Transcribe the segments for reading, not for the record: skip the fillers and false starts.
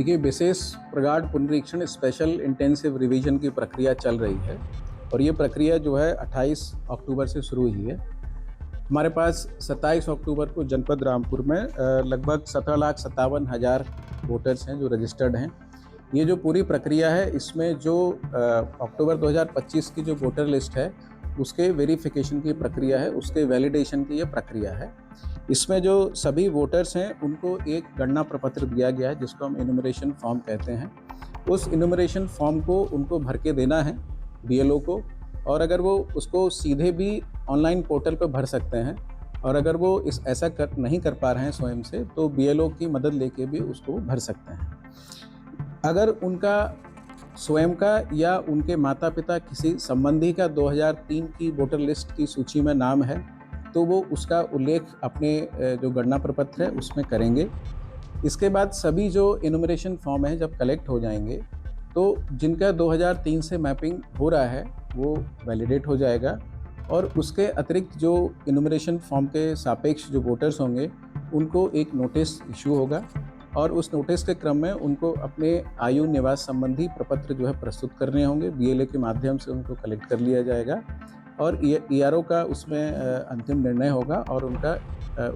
देखिए, विशेष प्रगाढ़ पुनरीक्षण स्पेशल इंटेंसिव रिवीजन की प्रक्रिया चल रही है और ये प्रक्रिया जो है 28 अक्टूबर से शुरू हुई है। हमारे पास 27 अक्टूबर को जनपद रामपुर में लगभग 17,57,000 वोटर्स हैं जो रजिस्टर्ड हैं। ये जो पूरी प्रक्रिया है, इसमें जो अक्टूबर 2025 की जो वोटर लिस्ट है उसके वेरिफिकेशन की प्रक्रिया है, उसके वैलिडेशन की ये प्रक्रिया है। इसमें जो सभी वोटर्स हैं उनको एक गणना प्रपत्र दिया गया है जिसको हम इनुमरेशन फॉर्म कहते हैं। उस इनुमरेशन फॉर्म को उनको भर के देना है बीएलओ को, और अगर वो उसको सीधे भी ऑनलाइन पोर्टल पर भर सकते हैं, और अगर वो ऐसा नहीं कर पा रहे हैं स्वयं से, तो बीएलओ की मदद लेके भी उसको भर सकते हैं। अगर उनका स्वयं का या उनके माता पिता किसी संबंधी का 2003 की वोटर लिस्ट की सूची में नाम है तो वो उसका उल्लेख अपने जो गणना प्रपत्र है उसमें करेंगे। इसके बाद सभी जो इनुमरेशन फॉर्म है जब कलेक्ट हो जाएंगे तो जिनका 2003 से मैपिंग हो रहा है वो वैलिडेट हो जाएगा, और उसके अतिरिक्त जो इनुमरेशन फॉर्म के सापेक्ष जो वोटर्स होंगे उनको एक नोटिस इशू होगा, और उस नोटिस के क्रम में उनको अपने आयु निवास संबंधी प्रपत्र जो है प्रस्तुत करने होंगे। बीएलए के माध्यम से उनको कलेक्ट कर लिया जाएगा और ईआरओ का उसमें अंतिम निर्णय होगा, और उनका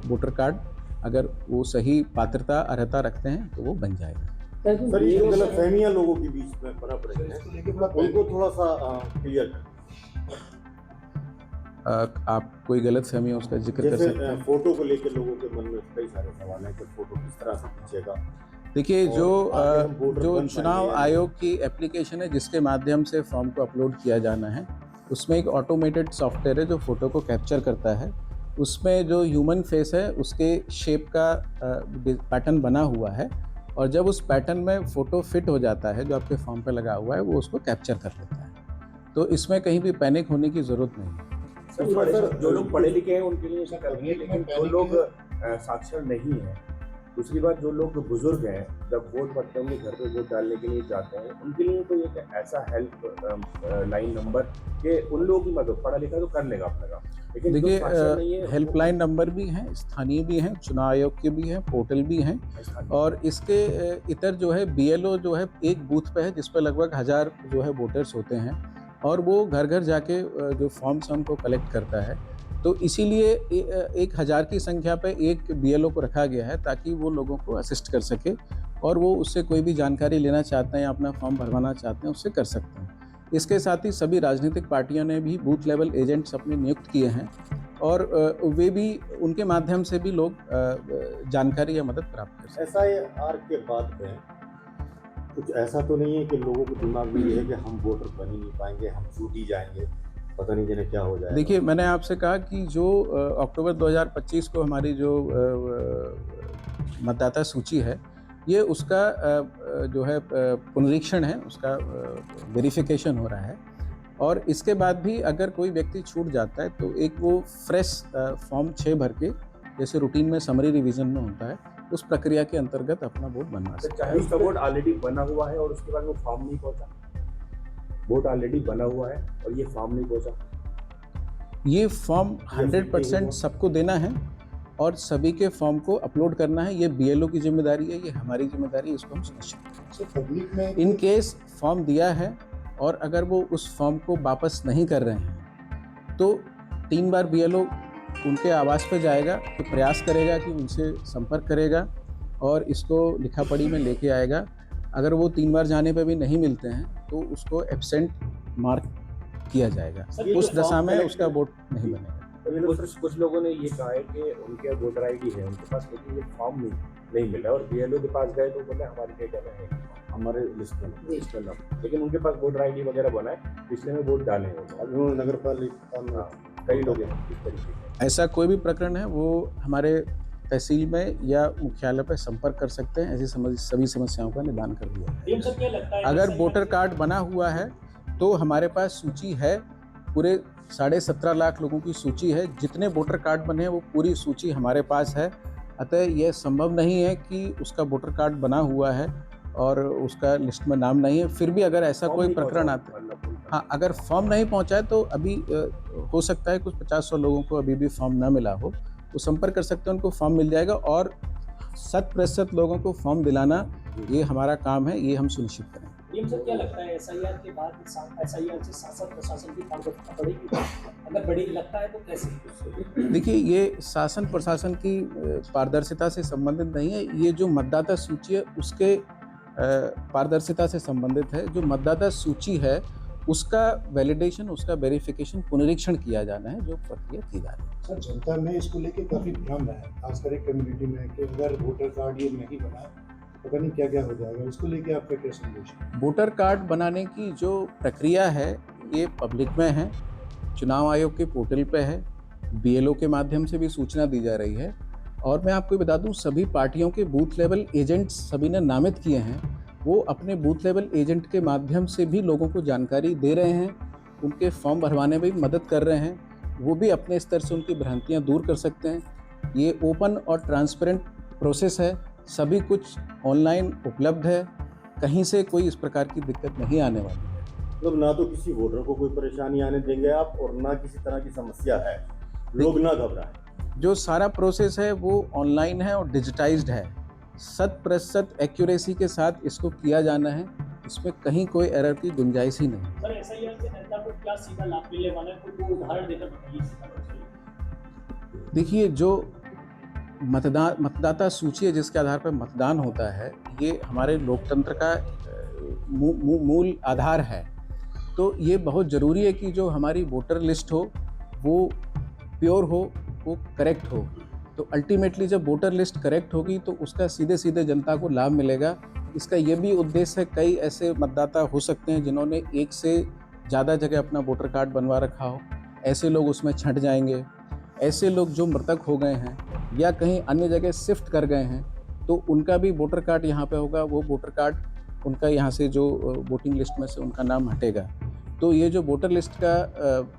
वोटर कार्ड अगर वो सही पात्रता अर्हता रखते हैं तो वो बन जाएगा। सर, ये गलतफहमियां लोगों के बीच में पनप रही हैं, उनको थोड़ा सा क्लियर करें। आप कोई गलतफहमी है उसका जिक्र कर सकते हैं? फोटो को लेकर लोगों के मन में कई सारे सवाल हैं कि फोटो किस तरह से खींचेगा। देखिए, जो चुनाव आयोग की एप्लीकेशन है जिसके माध्यम से फॉर्म को अपलोड किया जाना है, उसमें एक ऑटोमेटेड सॉफ्टवेयर है जो फोटो को कैप्चर करता है। उसमें जो ह्यूमन फेस है उसके शेप का पैटर्न बना हुआ है, और जब उस पैटर्न में फ़ोटो फिट हो जाता है जो आपके फॉर्म पे लगा हुआ है वो उसको कैप्चर कर लेता है। तो इसमें कहीं भी पैनिक होने की ज़रूरत नहीं है। सर, जो लोग पढ़े लिखे हैं उनके लिए ऐसा कर रही है, लेकिन जो लोग साक्षर नहीं है, दूसरी बात जो लोग बुजुर्ग हैं जब वोट पड़ते हैं घर पे वोट डालने के लिए जाते हैं, उनके लिए तो एक ऐसा हेल्प लाइन नंबर कि उन लोगों की मदद, पढ़ा लिखा तो कर लेगा अपना काम। लेकिन देखिए, हेल्पलाइन नंबर भी हैं, स्थानीय भी हैं, चुनाव आयोग के भी हैं, पोर्टल भी हैं, और इसके इतर जो है बीएलओ जो है एक बूथ पे है जिस पर लगभग 1000 जो है वोटर्स होते हैं, और वो घर घर जाके जो फॉर्म्स हमको कलेक्ट करता है। तो इसीलिए 1000 की संख्या पे एक बीएलओ को रखा गया है ताकि वो लोगों को असिस्ट कर सके, और वो उससे कोई भी जानकारी लेना चाहते हैं या अपना फॉर्म भरवाना चाहते हैं उससे कर सकते हैं। इसके साथ ही सभी राजनीतिक पार्टियों ने भी बूथ लेवल एजेंट्स अपने नियुक्त किए हैं, और वे भी उनके माध्यम से भी लोग जानकारी या मदद प्राप्त कर सकते हैं। एसआईआर के बाद में कुछ ऐसा तो नहीं है कि लोगों के दिमाग में ये है कि हम वोटर बन ही नहीं पाएंगे, हम छूट ही जाएंगे, पता नहीं जिन्हें क्या हो जाएगा। देखिए, मैंने आपसे कहा कि जो अक्टूबर 2025 को हमारी जो मतदाता सूची है, ये उसका जो है पुनरीक्षण है, उसका वेरिफिकेशन हो रहा है, और इसके बाद भी अगर कोई व्यक्ति छूट जाता है तो एक वो फ्रेश फॉर्म 6 भर के, जैसे रूटीन में समरी रिवीजन में होता है, उस प्रक्रिया के अंतर्गत अपना वोट बनवा सकते हैं। चाहे उसका वोट ऑलरेडी बना हुआ है और उसके बाद वो फॉर्म नहीं पहुंचा, वोट ऑलरेडी बना हुआ है और ये फॉर्म नहीं पहुंचा, ये फॉर्म 100% सबको देना है और सभी के फॉर्म को अपलोड करना है। ये बीएलओ की जिम्मेदारी है, ये हमारी जिम्मेदारी है, इसको हम सुनिश्चित करें। इन केस फॉर्म दिया है और अगर वो उस फॉर्म को वापस नहीं कर रहे हैं तो 3 बार बीएलओ उनके आवास पर जाएगा, तो प्रयास करेगा कि उनसे संपर्क करेगा और इसको लिखा पढ़ी में लेके आएगा। अगर वो 3 बार जाने पे भी नहीं मिलते हैं तो उसको एब्सेंट मार्क किया जाएगा, उस दशा में उसका वोट नहीं बनेगा। कुछ लोगों ने ये कहा है कि उनके वोटर आईडी है उनके पास, लेकिन ये फॉर्म नहीं मिला, और बीएलओ के पास गए तो बोले हमारी डेटा में है, हमारे लिस्ट में, लेकिन उनके पास वोटर आईडी वगैरह बना है, पिछले में वोट डाले हैं नगर पालिका कई लोग हैं इस तरीके से। ऐसा कोई भी प्रकरण है वो हमारे तहसील में या मुख्यालय पर संपर्क कर सकते हैं, ऐसी सभी समस्याओं का निदान कर दिया है। अगर वोटर कार्ड बना हुआ है तो हमारे पास सूची है, पूरे 17.5 लाख लोगों की सूची है, जितने वोटर कार्ड बने हैं वो पूरी सूची हमारे पास है। अतः यह संभव नहीं है कि उसका वोटर कार्ड बना हुआ है और उसका लिस्ट में नाम नहीं है। फिर भी अगर ऐसा कोई प्रकरण आता है, हाँ, अगर फॉर्म नहीं पहुंचा है तो अभी हो सकता है कुछ 50-100 लोगों को अभी भी फॉर्म ना मिला हो, तो संपर्क कर सकते हैं, उनको फॉर्म मिल जाएगा। और 100% लोगों को फॉर्म दिलाना ये हमारा काम है, ये हम सुनिश्चित करें। डीएम सर, क्या लगता है एसआईआर के बाद एसआईआर से शासन प्रशासन की पारदर्शिता बढ़ेगी? अगर बढ़ेगी लगता है तो कैसे? देखिए, ये शासन प्रशासन की पारदर्शिता से संबंधित नहीं है, ये जो मतदाता सूची है उसके पारदर्शिता से संबंधित है। जो मतदाता सूची है उसका वैलिडेशन, उसका वेरिफिकेशन, पुनरीक्षण किया जाना है, जो प्रक्रिया की जा रही है। सर, जनता में इसको लेके काफ़ी भ्रम है, खासकर कम्युनिटी में, कि अगर वोटर कार्ड ये नहीं बना पता नहीं क्या क्या हो जाएगा। इसको लेके आपका क्या संदेश है? वोटर कार्ड बनाने की जो प्रक्रिया है ये पब्लिक में है, चुनाव आयोग के पोर्टल पे है, बीएलओ के माध्यम से भी सूचना दी जा रही है। और मैं आपको बता दूं, सभी पार्टियों के बूथ लेवल एजेंट्स सभी ने नामित किए हैं, वो अपने बूथ लेवल एजेंट के माध्यम से भी लोगों को जानकारी दे रहे हैं, उनके फॉर्म भरवाने में भी मदद कर रहे हैं। वो भी अपने स्तर से उनकी भ्रांतियां दूर कर सकते हैं। ये ओपन और ट्रांसपेरेंट प्रोसेस है, सभी कुछ ऑनलाइन उपलब्ध है, कहीं से कोई इस प्रकार की दिक्कत नहीं आने वाली है। मतलब ना तो किसी वोटर को कोई परेशानी आने देंगे आप, और ना किसी तरह की समस्या है, लोग ना घबराएं। जो सारा प्रोसेस है वो ऑनलाइन है और डिजिटाइज्ड है, 100% एक्यूरेसी के साथ इसको किया जाना है, इसमें कहीं कोई एरर की गुंजाइश ही नहीं। सर, एसआईआर से जनता को क्या सीधा लाभ मिलने वाला है, कोई उदाहरण देकर बताइए सीधा। देखिए, जो मतदाता सूची है जिसके आधार पर मतदान होता है, ये हमारे लोकतंत्र का मूल आधार है। तो ये बहुत ज़रूरी है कि जो हमारी वोटर लिस्ट हो वो प्योर हो, वो करेक्ट हो। तो अल्टीमेटली जब वोटर लिस्ट करेक्ट होगी तो उसका सीधे सीधे जनता को लाभ मिलेगा। इसका ये भी उद्देश्य है, कई ऐसे मतदाता हो सकते हैं जिन्होंने एक से ज़्यादा जगह अपना वोटर कार्ड बनवा रखा हो, ऐसे लोग उसमें छंट जाएंगे। ऐसे लोग जो मृतक हो गए हैं या कहीं अन्य जगह शिफ्ट कर गए हैं, तो उनका भी वोटर कार्ड यहाँ पे होगा, वो वोटर कार्ड उनका यहाँ से जो वोटिंग लिस्ट में से उनका नाम हटेगा। तो ये जो वोटर लिस्ट का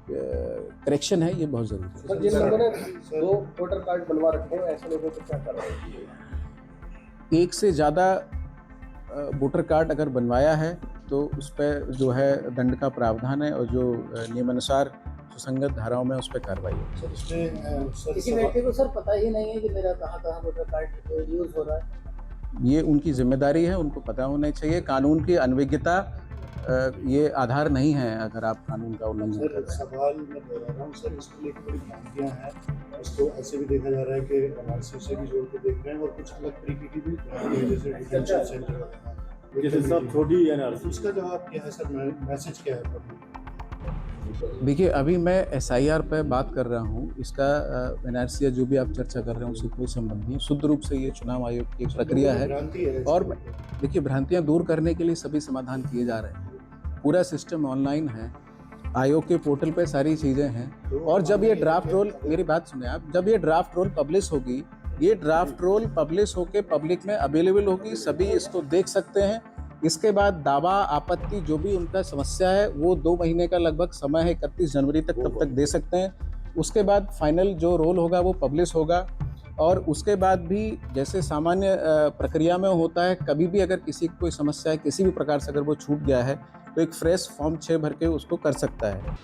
करेक्शन है ये बहुत ज़रूरी है। सर, जिन लोगों ने 2 वोटर कार्ड बनवा रखे हैं ऐसे लोगों को क्या करना है? एक से ज़्यादा वोटर कार्ड अगर बनवाया है तो उस पर जो है दंड का प्रावधान है, और जो नियमानुसार सुसंगत धाराओं में उस पर कार्रवाई होगी। सर, इसमें किसी व्यक्ति को सर पता ही नहीं है कि मेरा कहाँ वोटर कार्ड यूज़ हो रहा है। ये उनकी जिम्मेदारी है, उनको पता होना चाहिए। कानून की अनभिज्ञता ये आधार नहीं है अगर आप कानून का उल्लंघन कर सर, रहे हैं। सवाल मैं दोहरा रहा हूँ सर, इसको लेकर बड़ी भ्रांतियाँ हैं। इसको ऐसे भी देखा जा रहा है कि एनआरसी से भी जोड़ के देख रहे हैं, और कुछ अलग तरीके की भी भ्रांति है, जैसे डिटेंशन सेंटर, जैसे सब छोटी एनआरसी। उसका जवाब क्या है सर? मैसेज क्या है पब्लिक? देखिए, अभी मैं एसआईआर पे बात कर रहा हूँ, इसका एनआरसी जो भी आप चर्चा कर रहे हैं उससे कोई संबंध नहीं है। शुद्ध रूप से ये चुनाव आयोग की एक प्रक्रिया है, और देखिए भ्रांतियाँ दूर करने के लिए सभी समाधान किए जा रहे हैं। पूरा सिस्टम ऑनलाइन है, आयोग के पोर्टल पे सारी चीज़ें हैं। और जब ये ड्राफ्ट रोल, मेरी बात सुने आप, जब ये ड्राफ्ट रोल पब्लिश होगी, ये ड्राफ्ट रोल पब्लिश होकर पब्लिक में अवेलेबल होगी, सभी इसको देख सकते हैं। इसके बाद दावा, आपत्ति, जो भी उनका समस्या है वो 2 महीने का लगभग समय है, 31 जनवरी तक, तब तक दे सकते हैं। उसके बाद फाइनल जो रोल होगा वो पब्लिश होगा, और उसके बाद भी जैसे सामान्य प्रक्रिया में होता है, कभी भी अगर किसी को कोई समस्या है, किसी भी प्रकार से अगर वो छूट गया है, तो एक फ्रेश फॉर्म 6 भर के उसको कर सकता है।